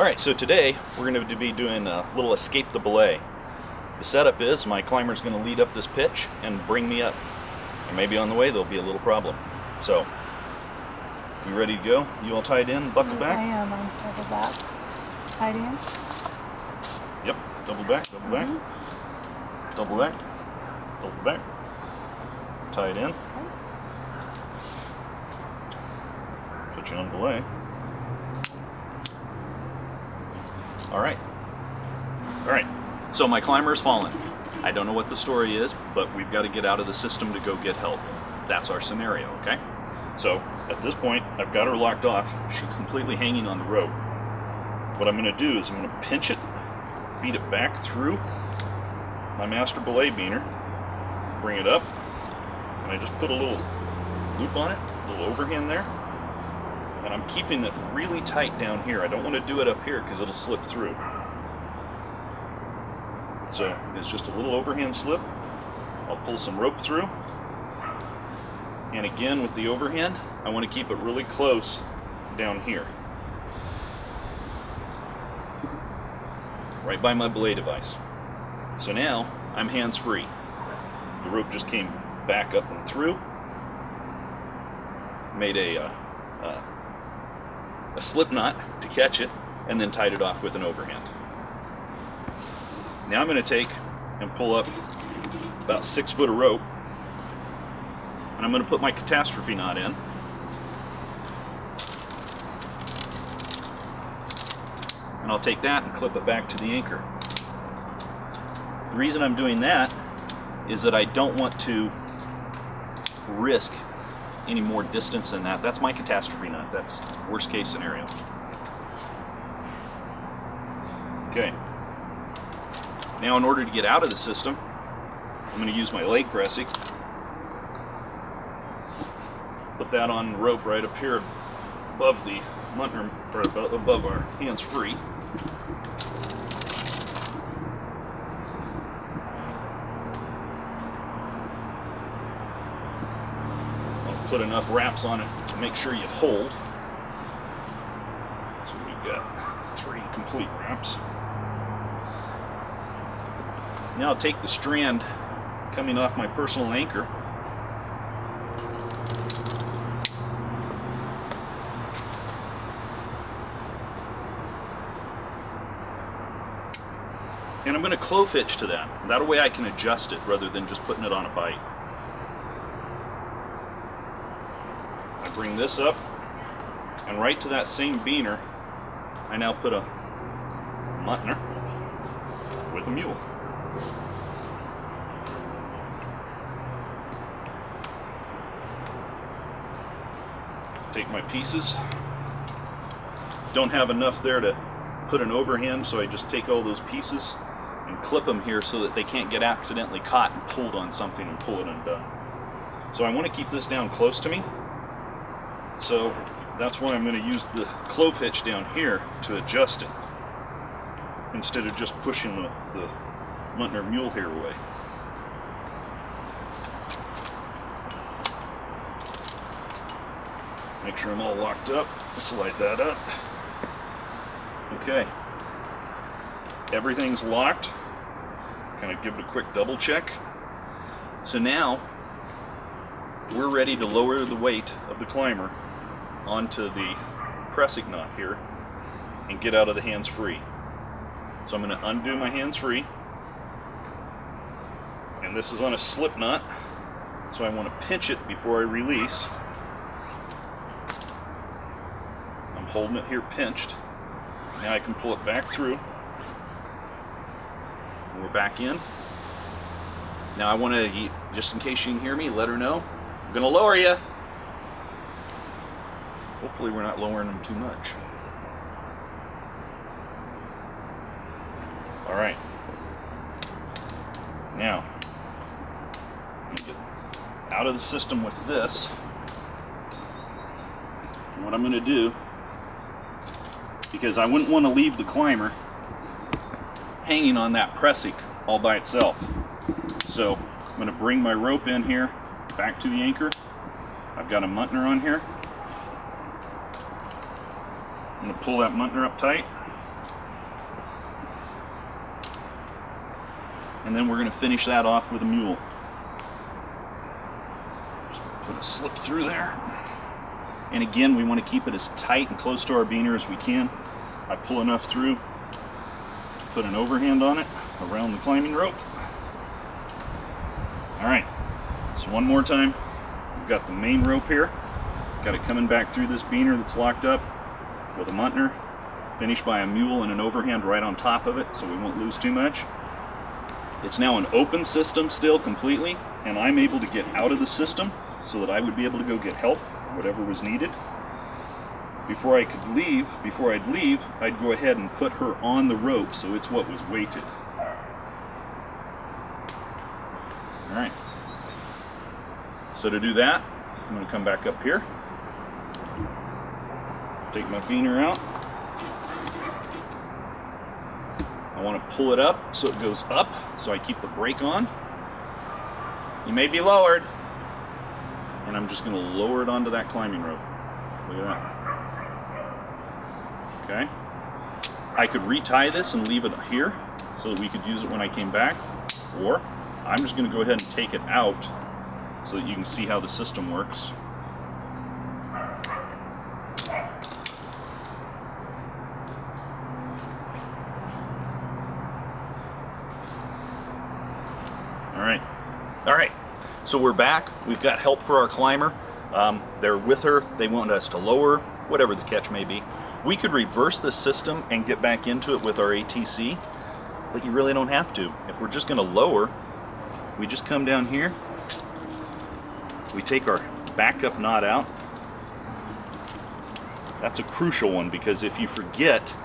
Alright, so today we're going to be doing a little escape the belay. The setup is my climber's going to lead up this pitch and bring me up. And maybe on the way there'll be a little problem. So, you ready to go? You all tied in, buckle back? I am. I'm double back. Tied in? Yep, double back, double back. Double back, double back. Tied in. Put you on belay. Alright. Alright, so my climber's fallen. I don't know what the story is, but we've got to get out of the system to go get help. That's our scenario, okay? So, at this point, I've got her locked off. She's completely hanging on the rope. What I'm going to do is I'm going to pinch it, feed it back through my master belay beaner, bring it up, and I just put a little loop on it, a little overhand there. And I'm keeping it really tight down here. I don't want to do it up here because it'll slip through. So it's just a little overhand slip. I'll pull some rope through. And again with the overhand, I want to keep it really close down here. Right by my belay device. So now I'm hands-free. The rope just came back up and through. Made a slip knot to catch it, and then tied it off with an overhand. Now I'm going to take and pull up about 6 foot of rope, and I'm going to put my catastrophe knot in. And I'll take that and clip it back to the anchor. The reason I'm doing that is that I don't want to risk any more distance than that. That's my catastrophe knot. That's worst case scenario. Okay. Now in order to get out of the system, I'm going to use my leg pressing. Put that on the rope right up here above the muntner, or above our hands free. Put enough wraps on it to make sure you hold. So we've got 3 complete wraps. Now I'll take the strand coming off my personal anchor, and I'm going to clove hitch to that. That way I can adjust it rather than just putting it on a bite. Bring this up, and right to that same beaner, I now put a muntner with a mule. Take my pieces. Don't have enough there to put an overhand, so I just take all those pieces and clip them here so that they can't get accidentally caught and pulled on something and pull it undone. So I want to keep this down close to me. So that's why I'm going to use the clove hitch down here to adjust it, instead of just pushing the muntner mule here away. Make sure I'm all locked up. Slide that up. Okay. Everything's locked. Kind of give it a quick double check. So now we're ready to lower the weight of the climber onto the pressing knot here and get out of the hands free. So I'm going to undo my hands free, and this is on a slip knot, so I want to pinch it before I release. I'm holding it here pinched. Now I can pull it back through, and we're back in. Now I want to, just in case you can hear me, let her know I'm going to lower you. Hopefully we're not lowering them too much. Alright. Now, I'm going to get out of the system with this. And what I'm going to do, because I wouldn't want to leave the climber hanging on that pressing all by itself. So I'm going to bring my rope in here, back to the anchor. I've got a muntner on here. I'm going to pull that muntner up tight. and then we're going to finish that off with a mule. Just put a slip through there. And again, we want to keep it as tight and close to our beaner as we can. I pull enough through to put an overhand on it around the climbing rope. Alright, so one more time. We've got the main rope here. Got it coming back through this beaner that's locked up with a muntner, finished by a mule and an overhand right on top of it, so we won't lose too much. It's now an open system still completely, and I'm able to get out of the system so that I would be able to go get help, whatever was needed. Before I'd leave, I'd go ahead and put her on the rope so it's what was weighted. Alright. So to do that, I'm going to come back up here, take my beaner out. I want to pull it up so it goes up, so I keep the brake on. You may be lowered. And I'm just going to lower it onto that climbing rope. Look at that. Okay. I could retie this and leave it here so that we could use it when I came back. Or I'm just going to go ahead and take it out so that you can see how the system works. All right, so we're back. We've got help for our climber. They're with her. They want us to lower, whatever the catch may be. We could reverse the system and get back into it with our ATC, but you really don't have to. If we're just going to lower, we just come down here. We take our backup knot out. That's a crucial one, because if you forget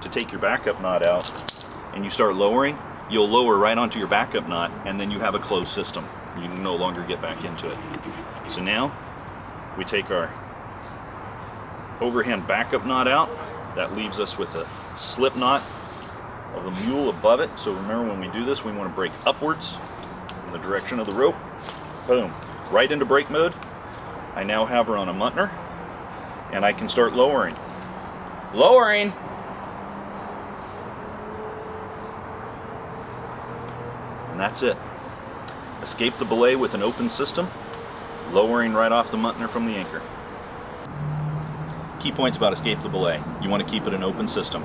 to take your backup knot out and you start lowering, you'll lower right onto your backup knot, and then you have a closed system. You can no longer get back into it. So now we take our overhand backup knot out. That leaves us with a slip knot of the mule above it. So remember, when we do this, we want to brake upwards in the direction of the rope. Boom, right into brake mode. I now have her on a muntner, and I can start lowering. Lowering! And that's it. Escape the belay with an open system, lowering right off the muntner from the anchor. Key points about escape the belay. You want to keep it an open system.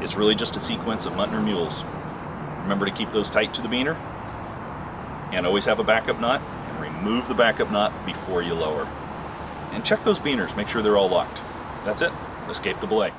It's really just a sequence of muntner mules. Remember to keep those tight to the beaner, and always have a backup knot, and remove the backup knot before you lower. And check those beaners, make sure they're all locked. That's it. Escape the belay.